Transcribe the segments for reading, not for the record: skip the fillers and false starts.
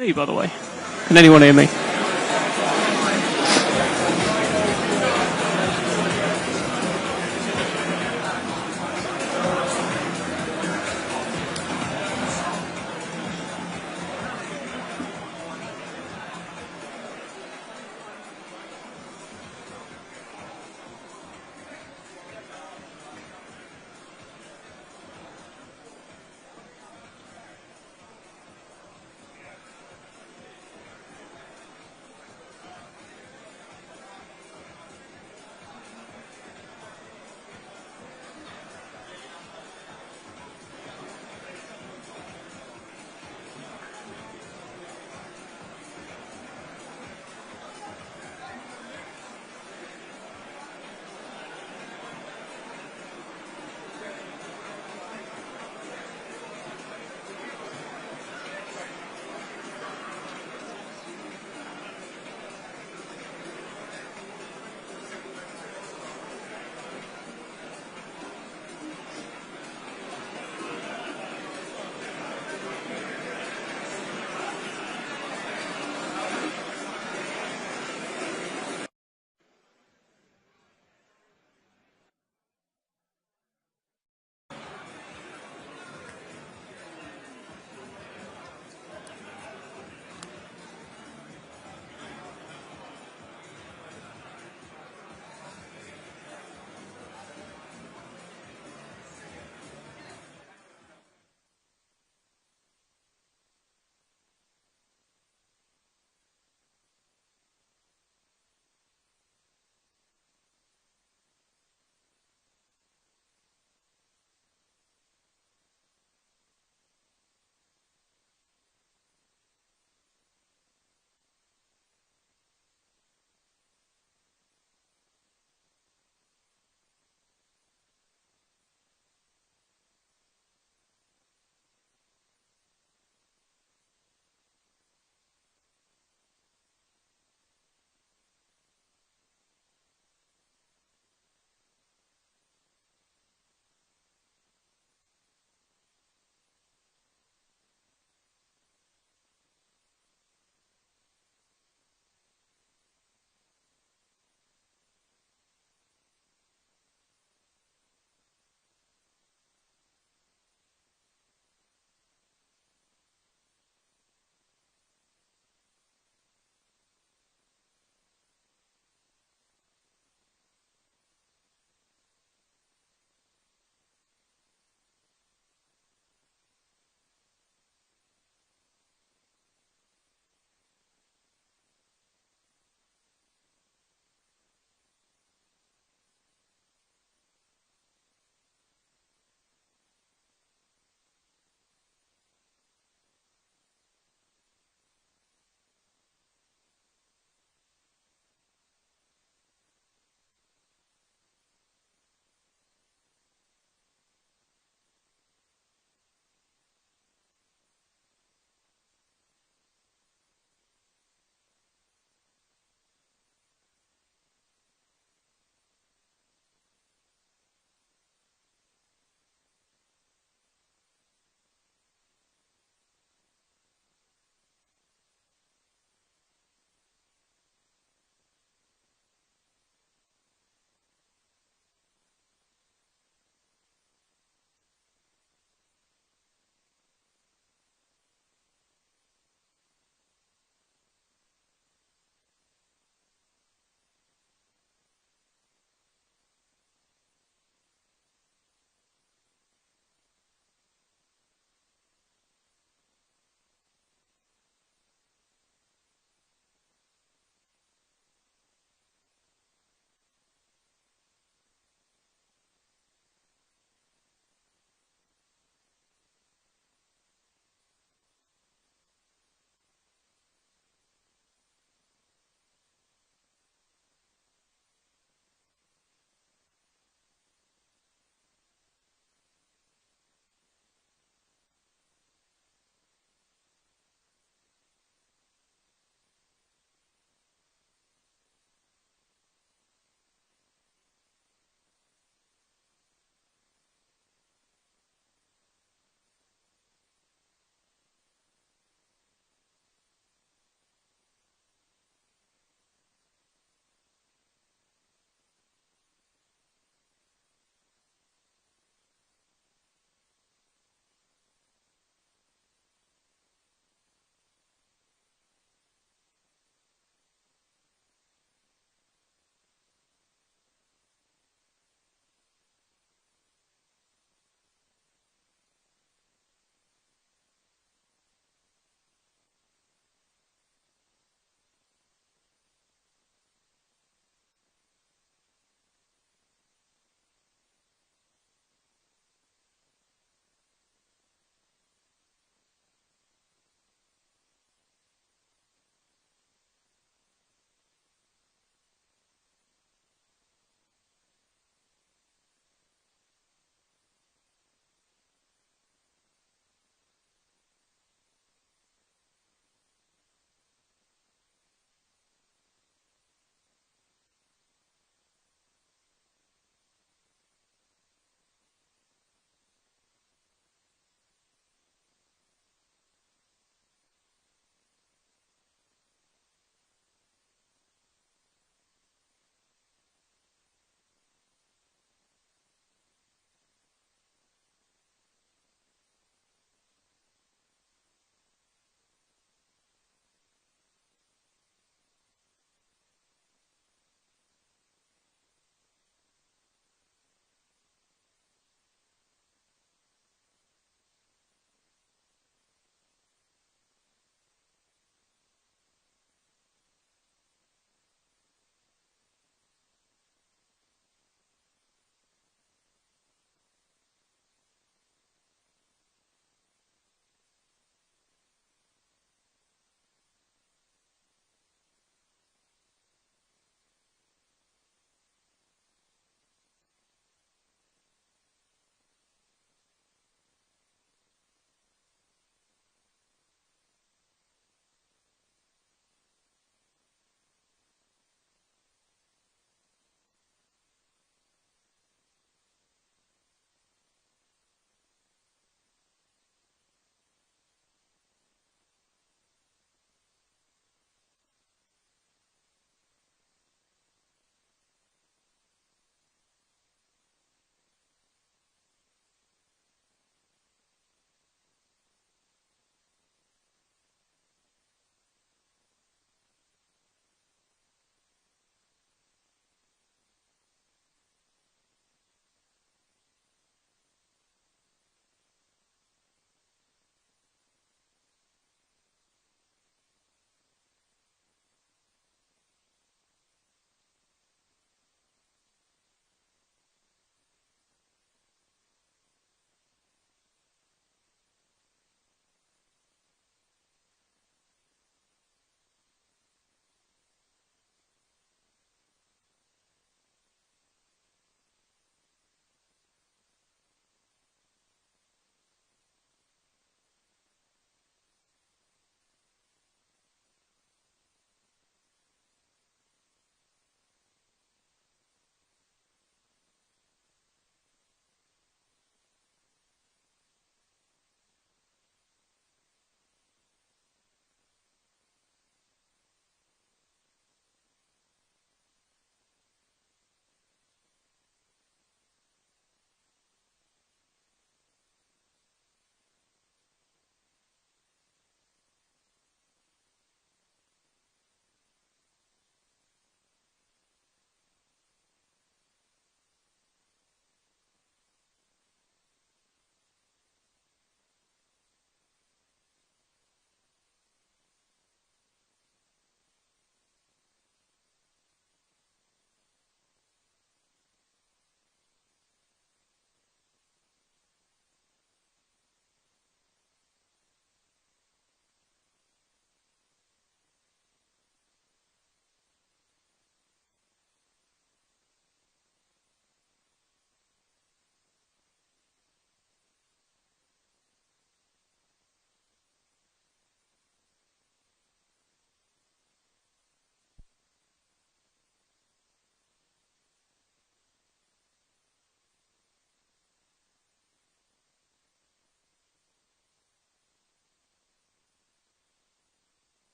Me, by the way. Can anyone hear me?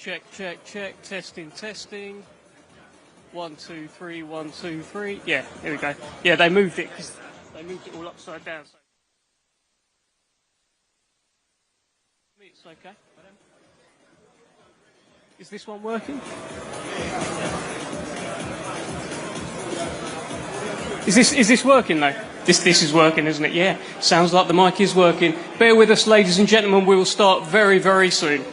Check, check, check. Testing, testing. 1, 2, 3, 1, 2, 3. Yeah, here we go. Yeah, they moved it because they moved it all upside down. So. It's okay. Is this one working? Is this working though? This is working, isn't it? Yeah. Sounds like the mic is working. Bear with us, ladies and gentlemen. We will start very, very soon.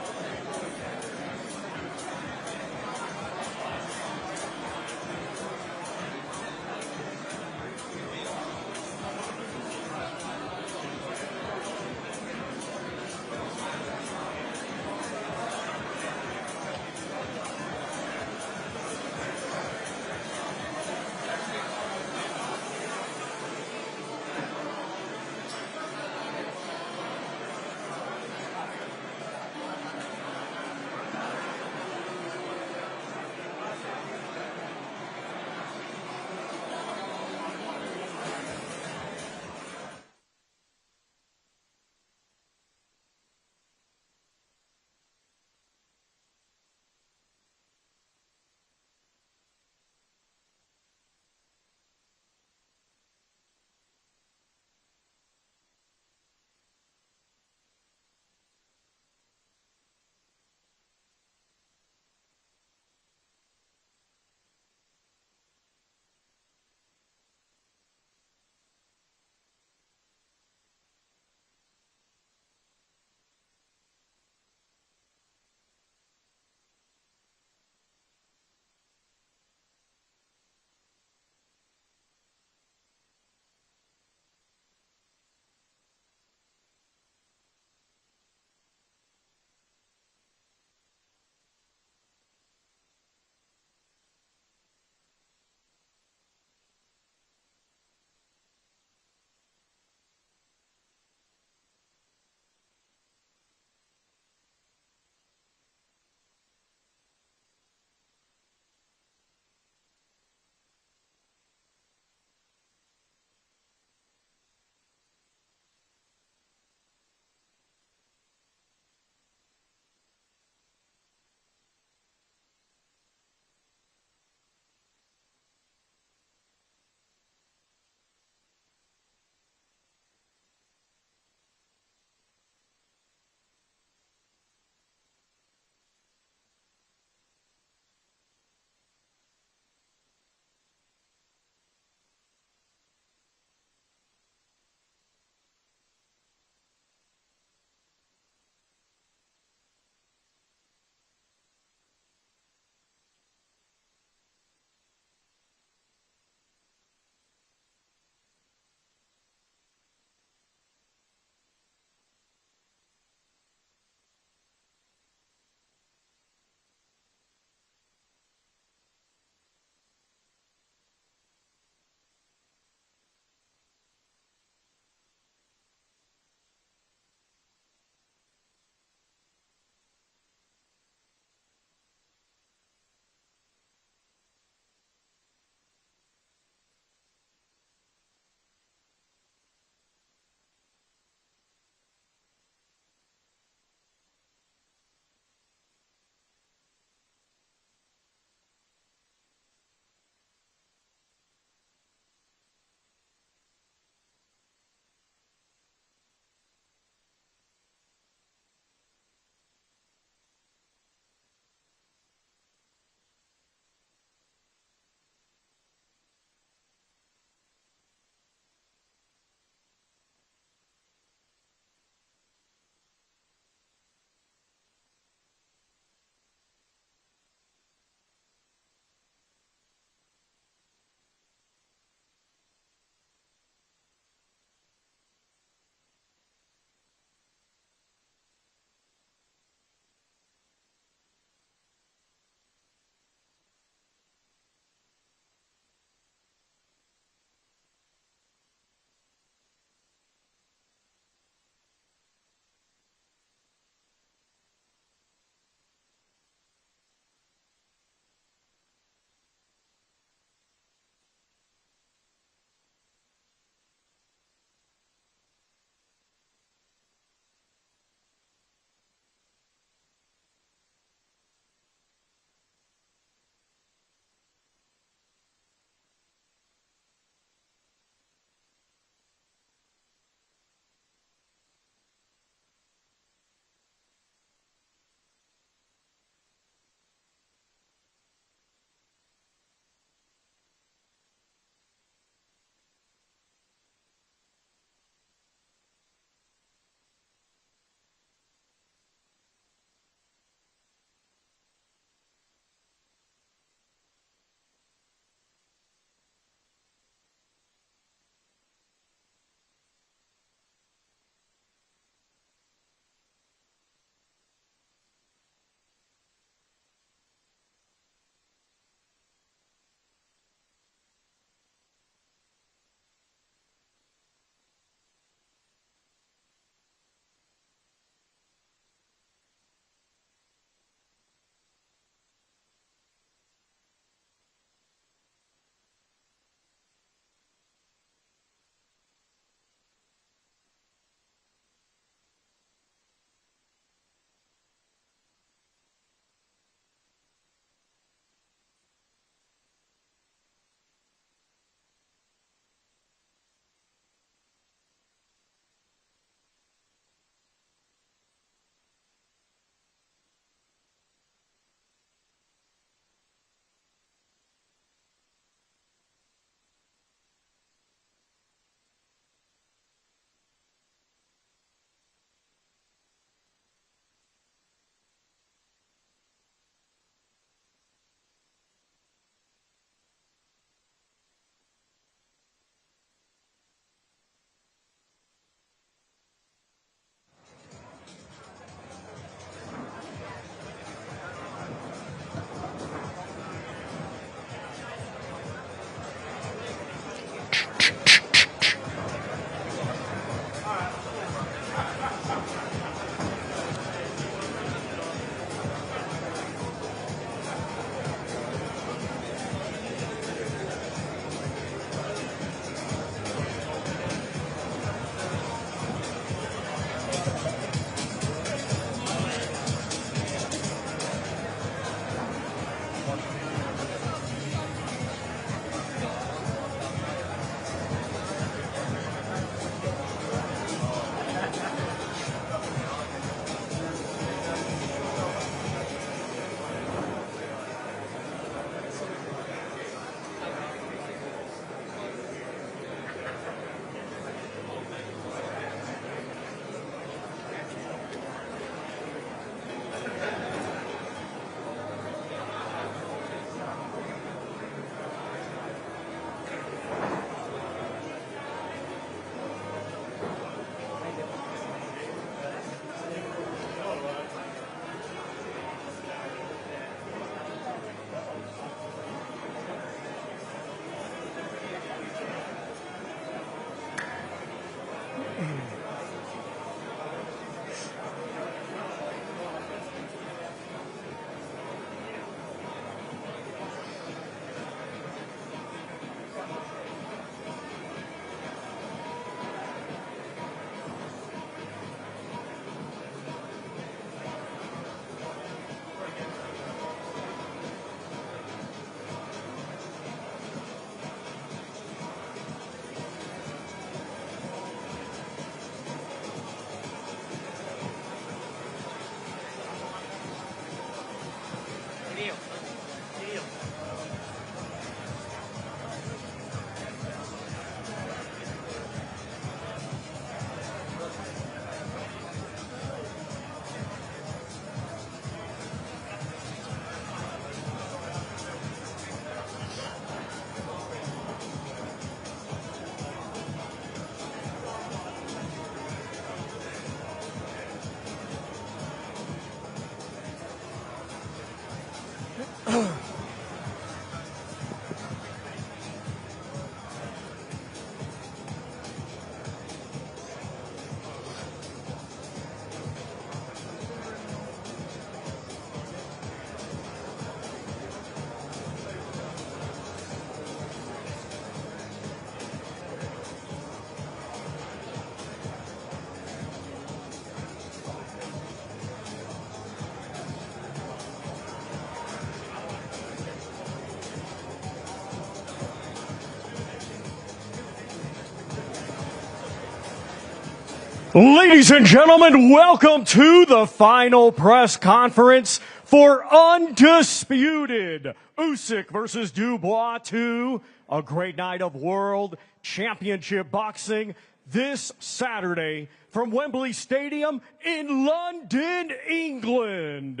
Ladies and gentlemen, welcome to the final press conference for undisputed Usyk versus Dubois 2, a great night of World Championship boxing this Saturday from Wembley Stadium in London, England.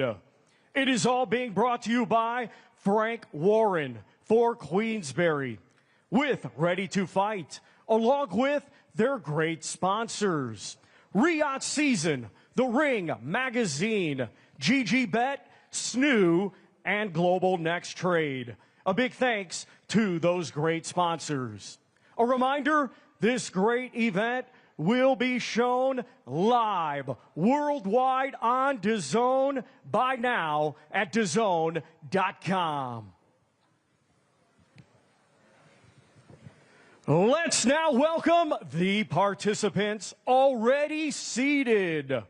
It is all being brought to you by Frank Warren for Queensberry, with Ready to Fight, along with their great sponsors: Riyadh Season, The Ring Magazine, GG Bet, Snoo, and Global Next Trade. A big thanks to those great sponsors. A reminder, this great event will be shown live worldwide on DAZN by now at DAZN.com. Let's now welcome the participants already seated.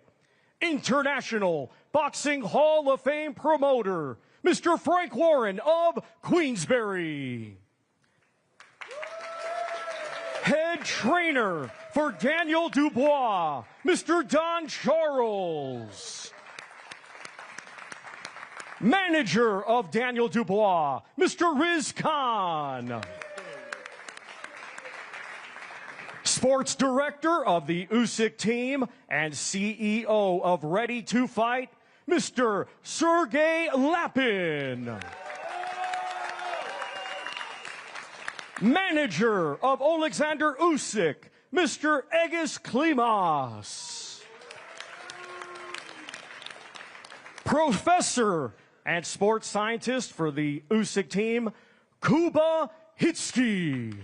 International Boxing Hall of Fame promoter, Mr. Frank Warren of Queensberry. Head trainer for Daniel Dubois, Mr. Don Charles. Manager of Daniel Dubois, Mr. Riz Khan. Sports Director of the Usyk team and CEO of Ready to Fight, Mr. Sergey Lapin. Manager of Oleksandr Usyk, Mr. Egis Klimas. Professor and sports scientist for the Usyk team, Kuba Hitsky.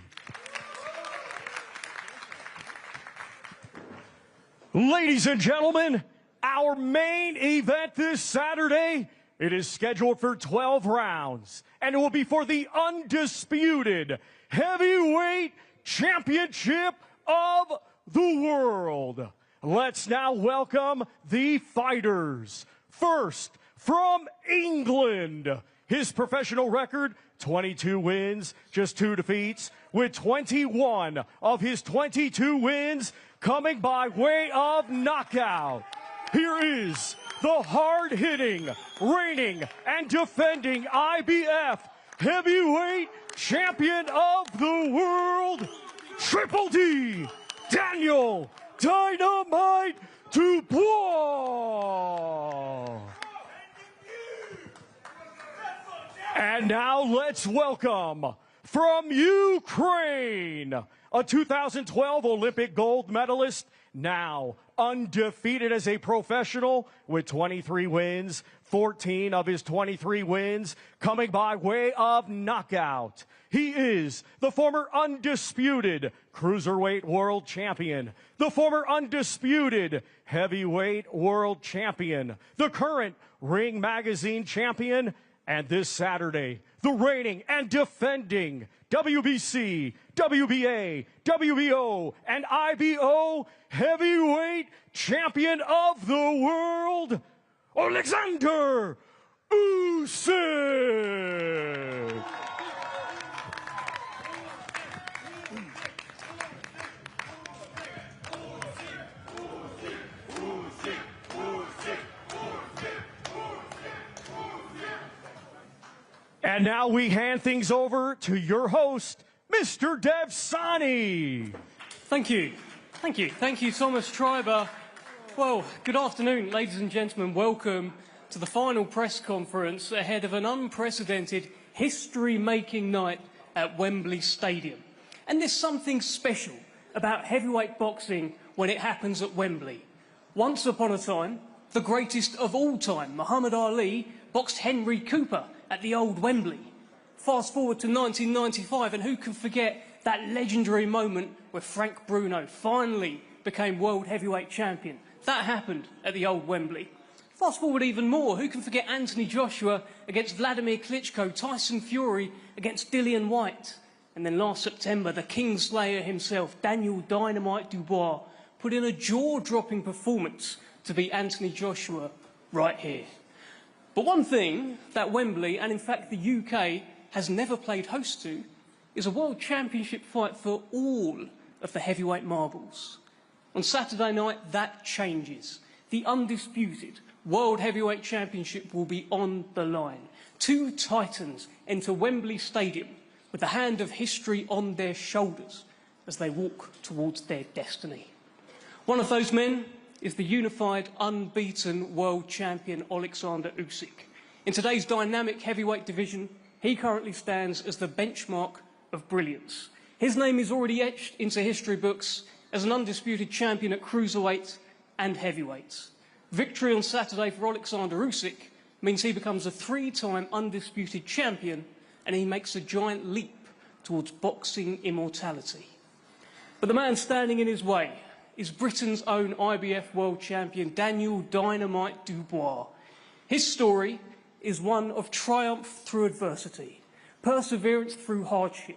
Ladies and gentlemen, our main event this Saturday, it is scheduled for 12 rounds, and it will be for the undisputed heavyweight championship of the world. Let's now welcome the fighters. First, from England, his professional record, 22 wins, just 2 defeats, with 21 of his 22 wins coming by way of knockout. Here is the hard-hitting, reigning, and defending IBF heavyweight champion of the world, Triple D, Daniel Dynamite Dubois. And now let's welcome, from Ukraine, a 2012 Olympic gold medalist, now undefeated as a professional with 23 wins, 14 of his 23 wins coming by way of knockout. He is the former undisputed cruiserweight world champion, the former undisputed heavyweight world champion, the current Ring Magazine champion, and this Saturday, the reigning and defending WBC, WBA, WBO, and IBO heavyweight champion of the world, Oleksandr Usyk. And now we hand things over to your host, Mr. Devsani. Thank you. Thank you. Thank you, Thomas Schreiber. Well, good afternoon, ladies and gentlemen. Welcome to the final press conference ahead of an unprecedented history-making night at Wembley Stadium. And there's something special about heavyweight boxing when it happens at Wembley. Once upon a time, the greatest of all time, Muhammad Ali, boxed Henry Cooper at the old Wembley. Fast forward to 1995, and who can forget that legendary moment where Frank Bruno finally became world heavyweight champion? That happened at the old Wembley. Fast forward even more, who can forget Anthony Joshua against Vladimir Klitschko, Tyson Fury against Dillian Whyte? And then last September, the Kingslayer himself, Daniel Dynamite Dubois, put in a jaw-dropping performance to beat Anthony Joshua right here. But one thing that Wembley, and in fact the UK, has never played host to is a world championship fight for all of the heavyweight marbles. On Saturday night, that changes. The undisputed World Heavyweight Championship will be on the line. Two titans enter Wembley Stadium with the hand of history on their shoulders as they walk towards their destiny. One of those men is the unified, unbeaten world champion Oleksandr Usyk. In today's dynamic heavyweight division, he currently stands as the benchmark of brilliance. His name is already etched into history books as an undisputed champion at cruiserweight and heavyweight. Victory on Saturday for Oleksandr Usyk means he becomes a three-time undisputed champion, and he makes a giant leap towards boxing immortality. But the man standing in his way is Britain's own IBF world champion, Daniel Dynamite Dubois. His story is one of triumph through adversity, perseverance through hardship,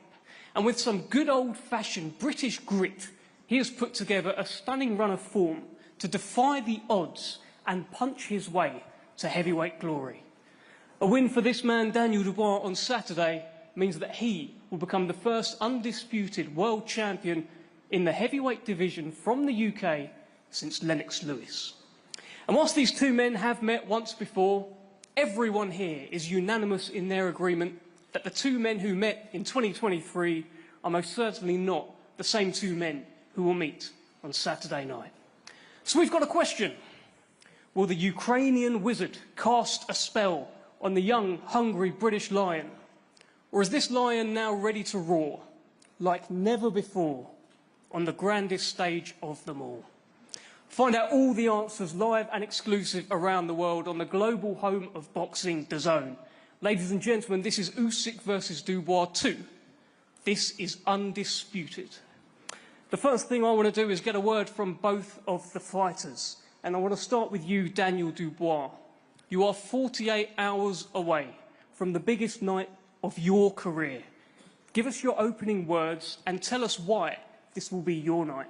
and with some good old-fashioned British grit, he has put together a stunning run of form to defy the odds and punch his way to heavyweight glory. A win for this man, Daniel Dubois, on Saturday means that he will become the first undisputed world champion in the heavyweight division from the UK since Lennox Lewis. And whilst these two men have met once before, everyone here is unanimous in their agreement that the two men who met in 2023 are most certainly not the same two men who will meet on Saturday night. So we've got a question. Will the Ukrainian wizard cast a spell on the young, hungry British lion? Or is this lion now ready to roar like never before on the grandest stage of them all? Find out all the answers live and exclusive around the world on the global home of boxing, DAZN. Ladies and gentlemen, this is Usyk versus Dubois 2. This is undisputed. The first thing I want to do is get a word from both of the fighters. And I want to start with you, Daniel Dubois. You are 48 hours away from the biggest night of your career. Give us your opening words and tell us why this will be your night.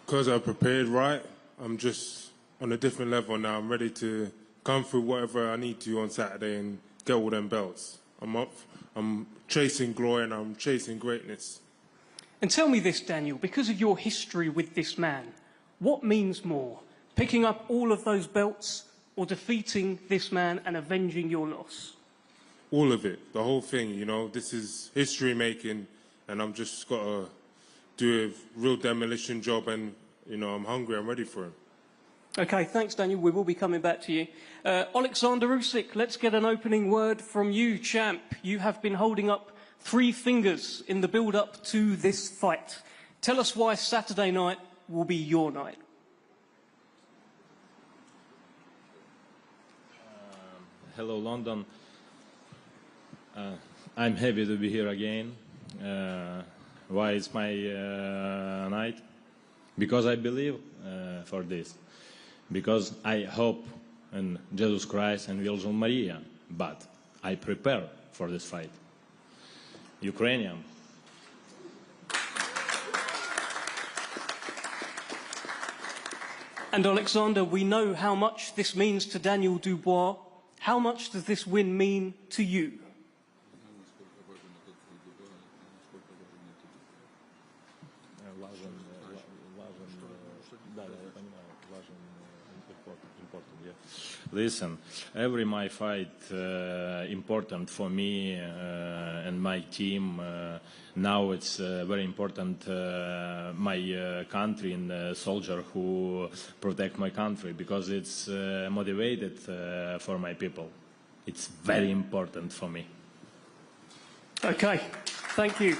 Because I prepared right, I'm just on a different level now. I'm ready to come through whatever I need to on Saturday and get all them belts. I'm chasing glory and I'm chasing greatness. And tell me this, Daniel, because of your history with this man, what means more, picking up all of those belts or defeating this man and avenging your loss? All of it, the whole thing, you know. This is history making, and I'm just got to do a real demolition job, and, you know, I'm hungry, I'm ready for him. Okay, thanks, Daniel. We will be coming back to you. Oleksandr Usyk, let's get an opening word from you, champ. You have been holding up 3 fingers in the build-up to this fight. Tell us why Saturday night will be your night. Hello, London. I'm happy to be here again. Why it's my night? Because I believe for this. Because I hope in Jesus Christ and Virgin Maria. But I prepare for this fight. Ukrainian. And Oleksandr, we know how much this means to Daniel Dubois. How much does this win mean to you? Listen, every my fight important for me and my team. Now it's very important my country and soldier who protect my country, because it's motivated for my people. It's very important for me. Okay, thank you.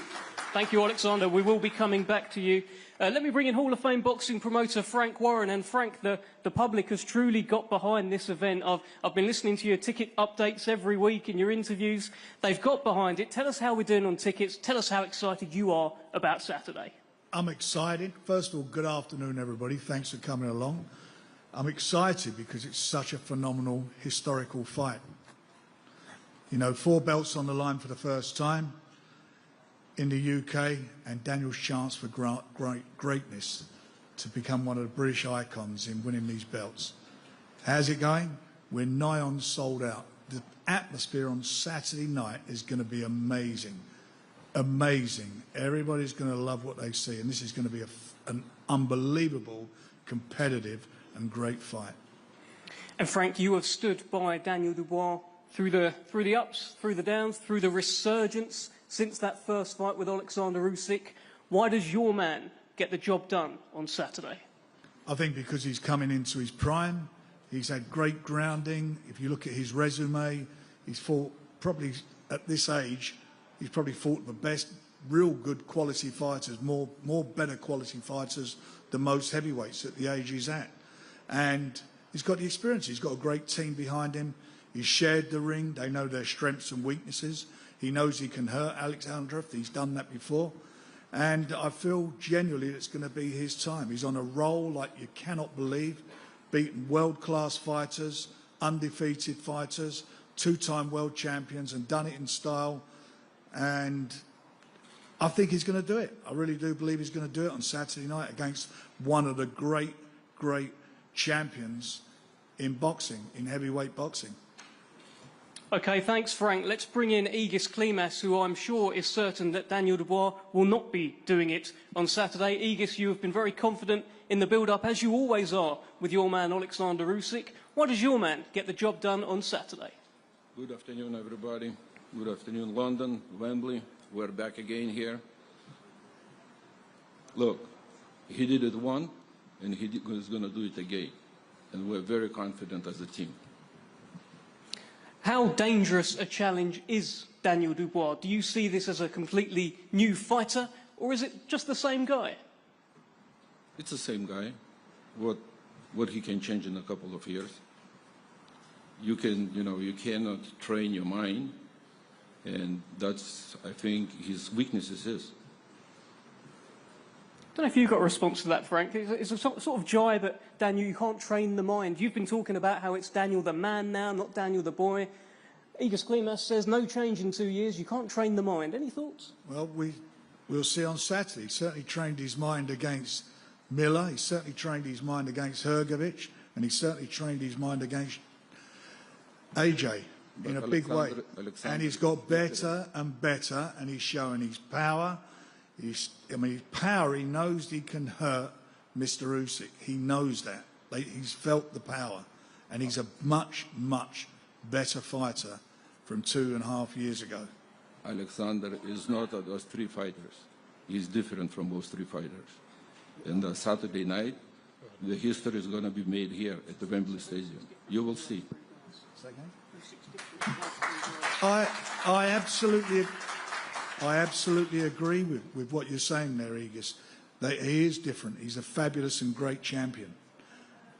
Thank you, Oleksandr. We will be coming back to you. Let me bring in Hall of Fame boxing promoter Frank Warren. And Frank, the public has truly got behind this event. I've been listening to your ticket updates every week in your interviews. They've got behind it. Tell us how we're doing on tickets. Tell us how excited you are about Saturday. I'm excited. First of all, good afternoon, everybody. Thanks for coming along. I'm excited because it's such a phenomenal historical fight. You know, 4 belts on the line for the first time in the UK, and Daniel's chance for greatness to become one of the British icons in winning these belts. How's it going? We're nigh on sold out. The atmosphere on Saturday night is going to be amazing. Amazing. Everybody's going to love what they see, and this is going to be an unbelievable, competitive and great fight. And Frank, you have stood by Daniel Dubois through the ups, through the downs, through the resurgence since that first fight with Oleksandr Usyk. Why does your man get the job done on Saturday? I think because he's coming into his prime. He's had great grounding. If you look at his resume, he's fought probably at this age, he's probably fought the best, real good quality fighters, more better quality fighters than most heavyweights at the age he's at. And he's got the experience. He's got a great team behind him. He's shared the ring. They know their strengths and weaknesses. He knows he can hurt Oleksandr. He's done that before. And I feel genuinely it's going to be his time. He's on a roll like you cannot believe, beating world-class fighters, undefeated fighters, 2-time world champions, and done it in style. And I think he's going to do it. I really do believe he's going to do it on Saturday night against one of the great, great champions in boxing, in heavyweight boxing. Okay, thanks, Frank. Let's bring in Egis Klimas, who I'm sure is certain that Daniel Dubois will not be doing it on Saturday. Egis, you have been very confident in the build-up, as you always are, with your man Oleksandr Usyk. Why does your man get the job done on Saturday? Good afternoon, everybody. Good afternoon, London, Wembley. We're back again here. Look, he did it once, and he is going to do it again. And we're very confident as a team. How dangerous a challenge is Daniel Dubois? Do you see this as a completely new fighter, or is it just the same guy? It's the same guy. What he can change in a couple of years. You cannot train your mind, and that's, I think, his weaknesses is. I don't know if you've got a response to that, Frank. It's a sort of jibe at Daniel, you can't train the mind. You've been talking about how it's Daniel the man now, not Daniel the boy. Egis Klimas says no change in 2 years, you can't train the mind. Any thoughts? Well, we'll see on Saturday. He certainly trained his mind against Miller, he certainly trained his mind against Hrgovic, and he certainly trained his mind against AJ in a big way. And he's got better and better, and he's showing his power. His power, he knows he can hurt Mr. Usyk. He knows that. He's felt the power. And he's a much, much better fighter from 2.5 years ago. Oleksandr is not of those 3 fighters. He's different from those 3 fighters. And Saturday night, the history is going to be made here at the Wembley Stadium. You will see. I absolutely agree with what you're saying there, Egis. He is different. He's a fabulous and great champion.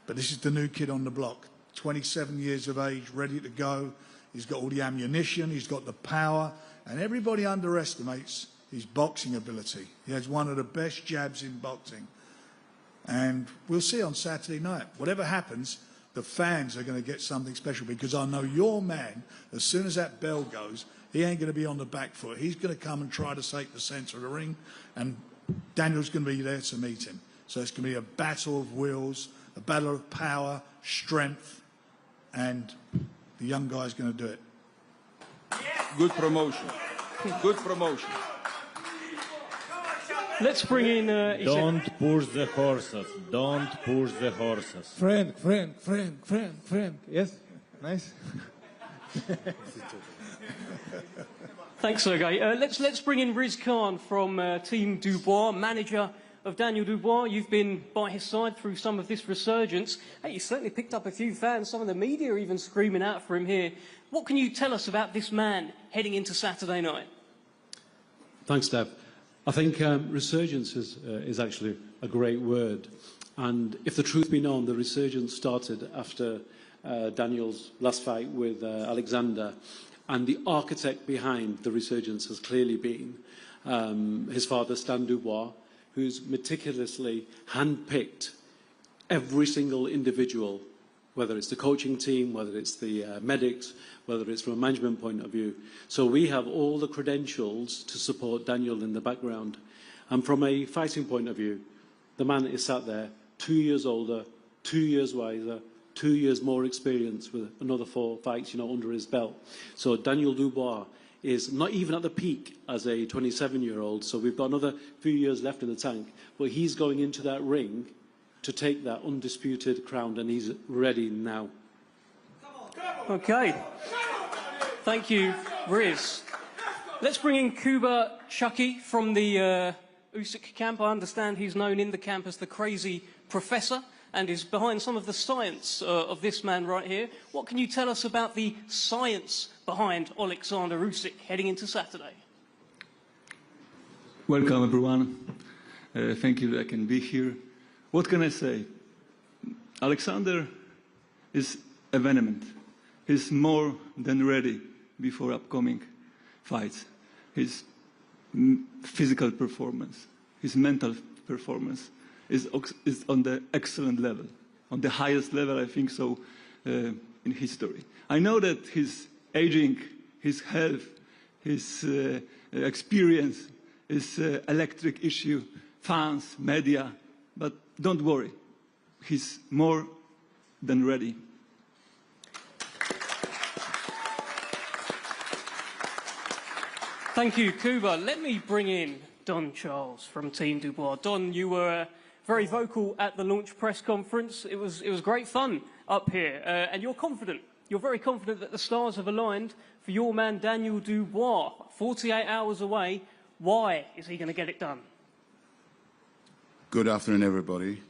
But this is the new kid on the block. 27 years of age, ready to go. He's got all the ammunition. He's got the power. And everybody underestimates his boxing ability. He has one of the best jabs in boxing. And we'll see on Saturday night. Whatever happens, the fans are going to get something special, because I know your man, as soon as that bell goes, he ain't going to be on the back foot. He's going to come and try to take the centre of the ring, and Daniel's going to be there to meet him. So it's going to be a battle of wills, a battle of power, strength, and the young guy's going to do it. Good promotion. Good promotion. Let's bring in... Don't push the horses. Don't push the horses. Frank, yes? Nice. Thanks, Sergey. Let's bring in Riz Khan from Team Dubois, manager of Daniel Dubois. You've been by his side through some of this resurgence. Hey, you certainly picked up a few fans. Some of the media are even screaming out for him here. What can you tell us about this man heading into Saturday night? Thanks, Dev. I think resurgence is actually a great word. And if the truth be known, the resurgence started after Daniel's last fight with Oleksandr. And the architect behind the resurgence has clearly been his father, Stan Dubois, who's meticulously handpicked every single individual, whether it's the coaching team, whether it's the medics, whether it's from a management point of view. So we have all the credentials to support Daniel in the background. And from a fighting point of view, the man is sat there 2 years older, 2 years wiser, 2 years more experience with another 4 fights, under his belt. So Daniel Dubois is not even at the peak as a 27-year-old, so we've got another few years left in the tank. But he's going into that ring to take that undisputed crown, and he's ready now. Okay. Thank you, Riz. Let's bring in Kuba Chucky from the Usyk camp. I understand he's known in the camp as the crazy professor and is behind some of the science of this man right here. What can you tell us about the science behind Oleksandr Usyk heading into Saturday? Welcome, everyone. Thank you that I can be here. What can I say? Oleksandr is a vehement. He's more than ready before upcoming fights. His physical performance, his mental performance is on the excellent level, on the highest level, I think so, in history. I know that his aging, his health, his experience is an electric issue, fans, media, but don't worry, he's more than ready. Thank you, Kuba. Let me bring in Don Charles from Team Dubois. Don, you were very vocal at the launch press conference. It was great fun up here, and you're confident. You're very confident that the stars have aligned for your man Daniel Dubois. 48 hours away. Why is he going to get it done? Good afternoon, everybody.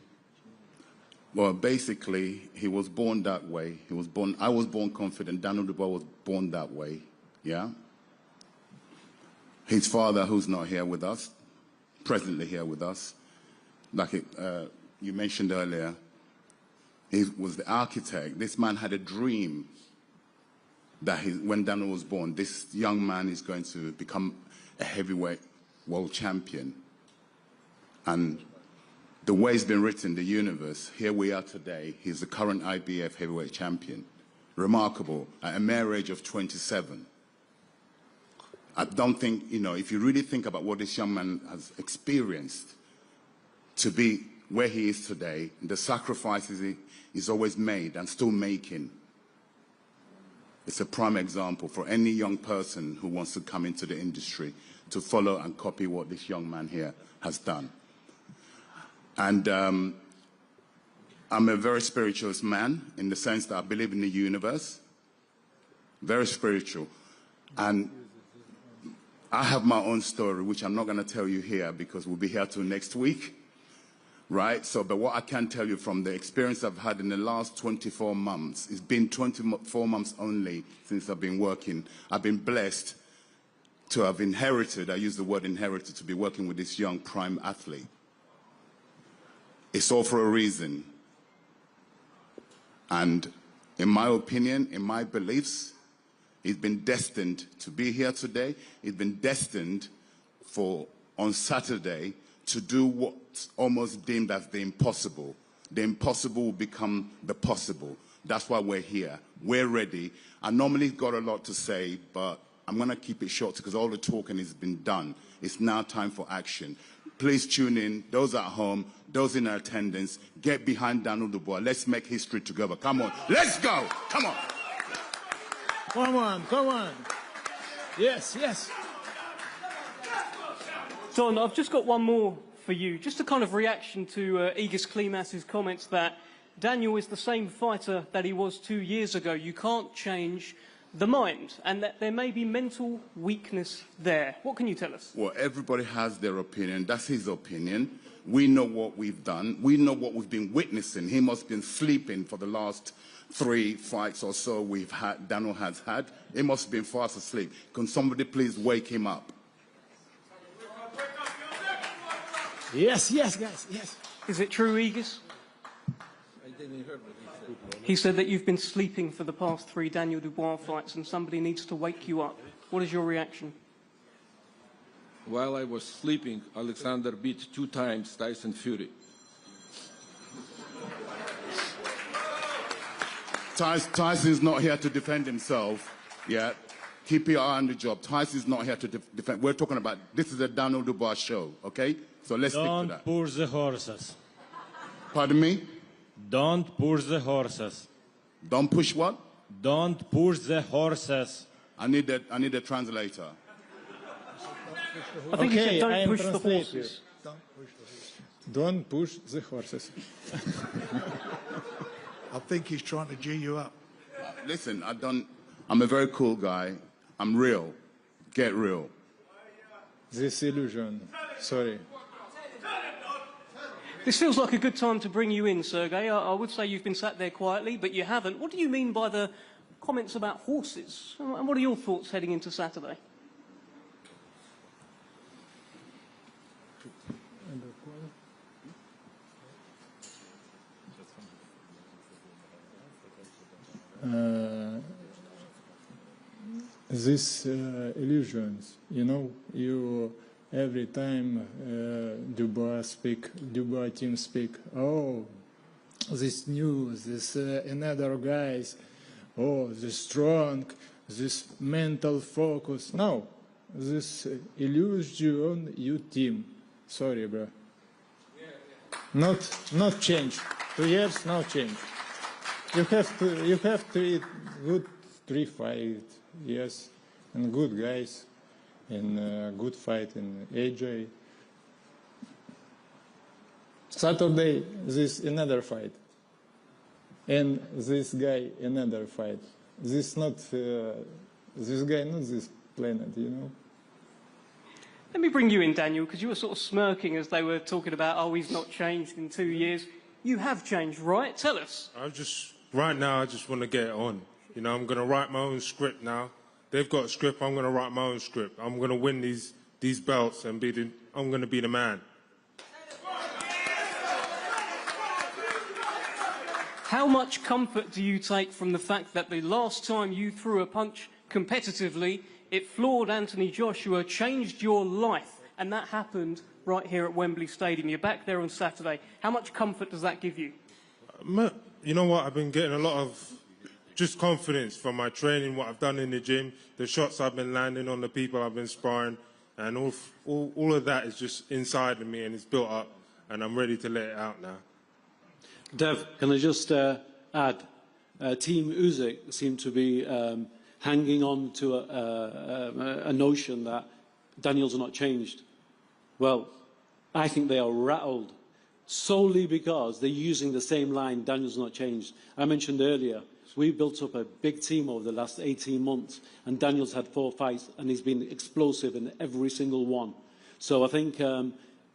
Well, basically, he was born that way. I was born confident. Daniel Dubois was born that way. Yeah. His father, who's not here with us, presently here with us, like you mentioned earlier, he was the architect. This man had a dream that when Daniel was born, this young man is going to become a heavyweight world champion. And the way it's been written in the universe, here we are today, he's the current IBF heavyweight champion. Remarkable, at a mere age of 27. I don't think, if you really think about what this young man has experienced to be where he is today, the sacrifices he's always made and still making, it's a prime example for any young person who wants to come into the industry to follow and copy what this young man here has done. And I'm a very spiritual man in the sense that I believe in the universe, very spiritual. And I have my own story, which I'm not going to tell you here because we'll be here till next week, right? So, but what I can tell you from the experience I've had in the last 24 months, it's been 24 months only since I've been working. I've been blessed to have inherited, I use the word inherited, to be working with this young prime athlete. It's all for a reason. And in my opinion, in my beliefs, he's been destined to be here today. He's been destined for, on Saturday, to do what's almost deemed as the impossible. The impossible will become the possible. That's why we're here. We're ready. I normally got a lot to say, but I'm going to keep it short because all the talking has been done. It's now time for action. Please tune in, those at home, those in attendance, get behind Daniel Dubois. Let's make history together. Come on. Let's go. Come on. Come on, come on. Yes, yes. Don, I've just got one more for you. Just a kind of reaction to Egis Klimas's comments that Daniel is the same fighter that he was 2 years ago. You can't change the mind, and that there may be mental weakness there. What can you tell us? Well, everybody has their opinion. That's his opinion. We know what we've done. We know what we've been witnessing. He must have been sleeping for the last 3 fights or so Daniel has had. He must have been fast asleep. Can somebody please wake him up? Yes, yes, guys, yes. Is it true, Aegis? I didn't hear what he He said that you've been sleeping for the past 3 Daniel Dubois fights and somebody needs to wake you up. What is your reaction? While I was sleeping, Oleksandr beat 2 times Tyson Fury. Tyson's not here to defend himself yet. Keep your eye on the job. Tyson's not here to defend. We're talking about, this is a Daniel Dubois show, okay? So let's stick to that. Don't push the horses. Pardon me? Don't push the horses. Don't push what? Don't push the horses. I need a translator. I think he said Okay, I don't am push the translating. horses. Don't push the horses. I think he's trying to G you up. Listen, I'm a very cool guy. I'm real. Get real. This illusion. Sorry. This feels like a good time to bring you in, Sergey. I would say you've been sat there quietly, but you haven't. What do you mean by the comments about horses? And what are your thoughts heading into Saturday? These illusions, you know, you every time Dubois team speak, oh, this news, this another guys, oh, this strong, this mental focus. No, this illusion you team. Sorry, bro. Not change. 2 years, no change. You have to eat good 3 fights, yes, and good guys, and good fight in AJ. Saturday, this another fight, and this guy another fight. This guy not this planet, you know. Let me bring you in, Daniel, because you were sort of smirking as they were talking about, oh, he's not changed in 2 years. You have changed, right? Tell us. Right now, I just want to get it on. You know, I'm going to write my own script now. They've got a script, I'm going to write my own script. I'm going to win these belts and I'm going to be the man. How much comfort do you take from the fact that the last time you threw a punch competitively, it floored Anthony Joshua, changed your life, and that happened right here at Wembley Stadium? You're back there on Saturday. How much comfort does that give you? You know what? I've been getting a lot of just confidence from my training, what I've done in the gym, the shots I've been landing on the people I've been sparring, and all of that is just inside of me and it's built up, and I'm ready to let it out now. Dev, can I just add, Team Usyk seem to be hanging on to a notion that Daniel's not changed. Well, I think they are rattled solely because they're using the same line, Daniel's not changed. I mentioned earlier, we built up a big team over the last 18 months, and Daniel's had 4 fights, and he's been explosive in every single one. So I think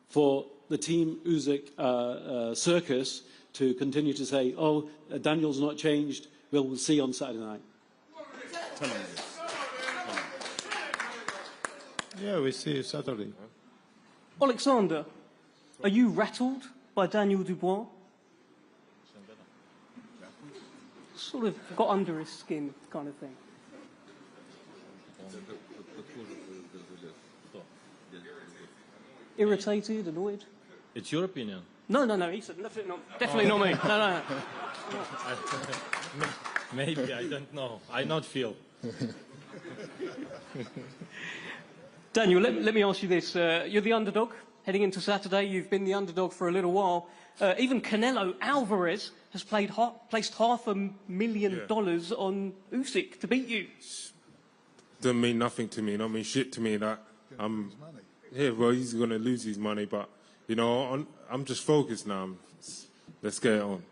for the Team Usyk circus to continue to say, oh, Daniel's not changed, we'll see on Saturday night. Yeah, we see Saturday. Oleksandr, are you rattled by Daniel Dubois? Sort of got under his skin kind of thing. Irritated, annoyed? It's your opinion. No, he said definitely not me. No. Maybe, I don't know. I not feel. Daniel, let me ask you this. You're the underdog heading into Saturday. You've been the underdog for a little while. Even Canelo Alvarez has placed $500,000 on Usyk to beat you. Doesn't mean nothing to me. Don't mean shit to me. That well, he's going to lose his money, but you know, I'm just focused now. Let's get it on.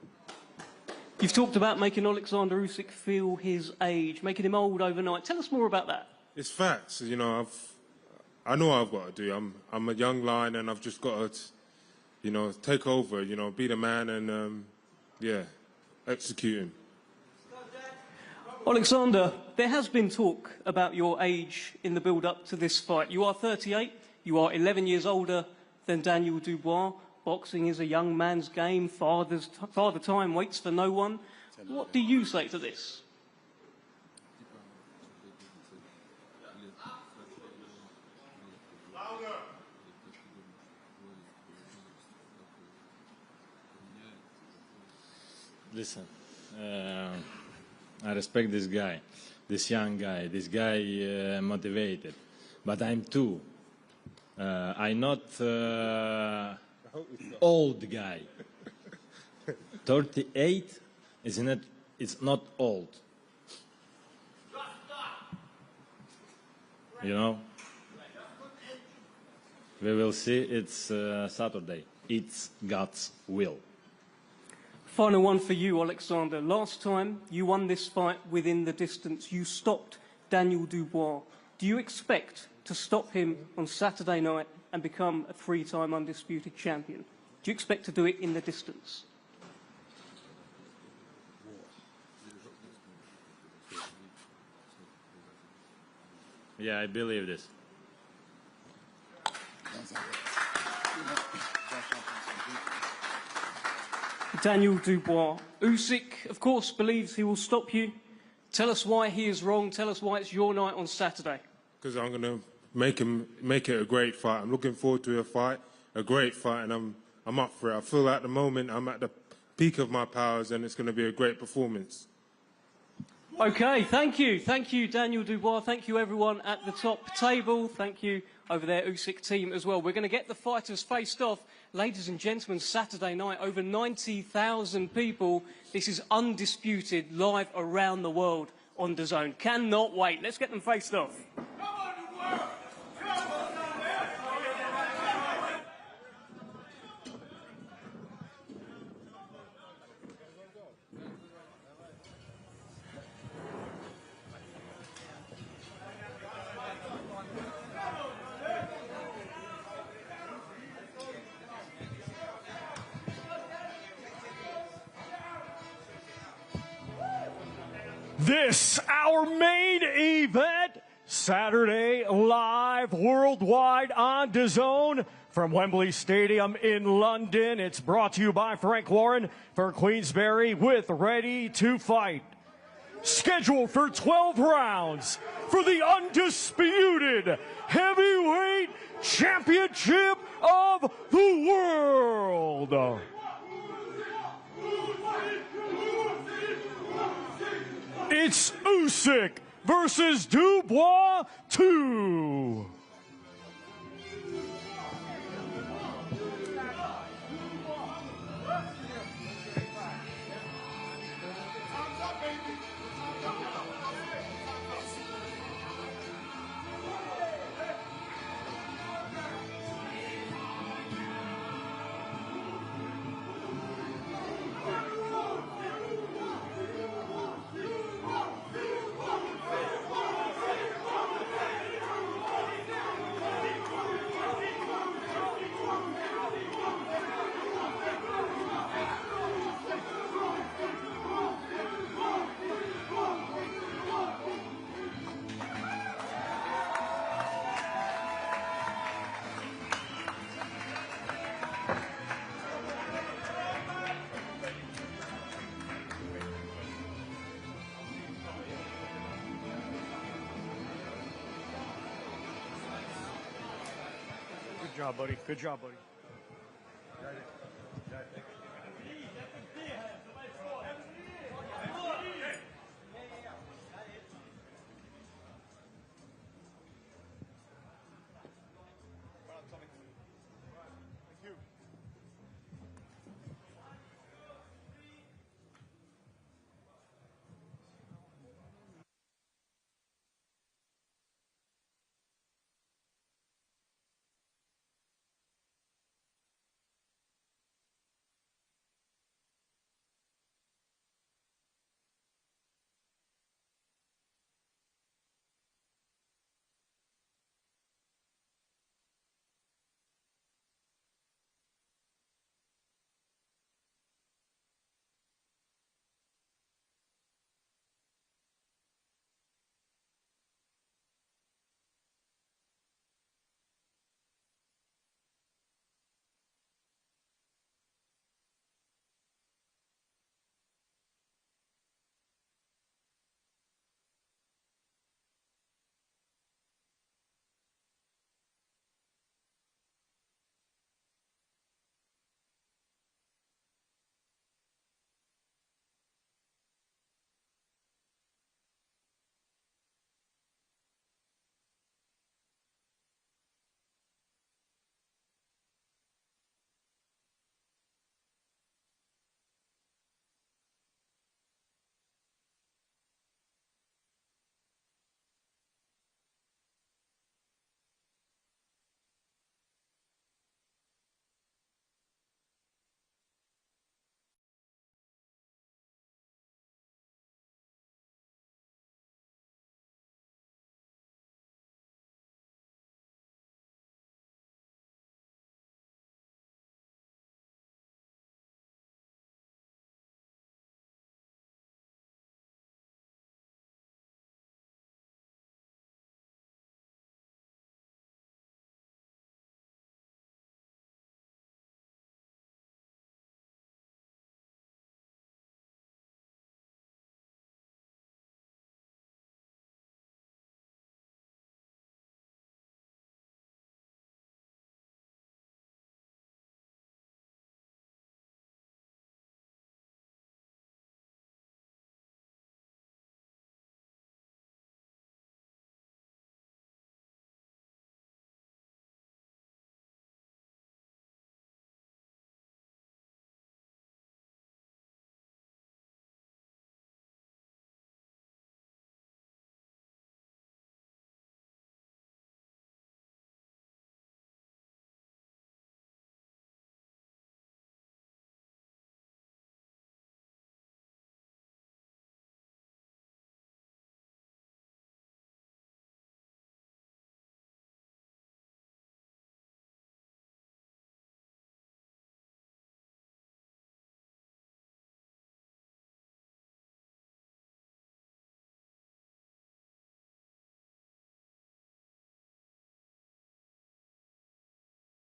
You've talked about making Oleksandr Usyk feel his age, making him old overnight. Tell us more about that. It's facts. You know, I know what I've got to do. I'm a young lion, and I've just got to, you know, take over. You know, be the man, and yeah, execute him. Oleksandr, there has been talk about your age in the build-up to this fight. You are 38. You are 11 years older than Daniel Dubois. Boxing is a young man's game. Father time waits for no one. What do you say to this? Listen, I respect this guy, this young guy, this guy motivated, but I'm too. I'm not old guy. 38 isn't it? It's not old. You know. We will see. It's Saturday. It's God's will. Final one for you, Oleksandr. Last time you won this fight within the distance. You stopped Daniel Dubois. Do you expect to stop him on Saturday night and become a three-time undisputed champion? Do you expect to do it in the distance? Yeah, I believe this. Daniel Dubois. Usyk, of course, believes he will stop you. Tell us why he is wrong. Tell us why it's your night on Saturday. Because I'm going to make it a great fight. I'm looking forward to a great fight, and I'm up for it. I feel at the moment I'm at the peak of my powers, and it's going to be a great performance. Okay, thank you. Thank you, Daniel Dubois. Thank you, everyone at the top table. Thank you over there, Usyk team as well. We're going to get the fighters faced off. Ladies and gentlemen, Saturday night, over 90,000 people. This is undisputed, live around the world on DAZN. Cannot wait. Let's get them faced off. This, our main event, Saturday live worldwide on DAZN from Wembley Stadium in London. It's brought to you by Frank Warren for Queensberry with Ready to Fight. Scheduled for 12 rounds for the undisputed heavyweight championship of the world. It's Usyk versus Dubois 2. Good job, buddy. Good job, buddy.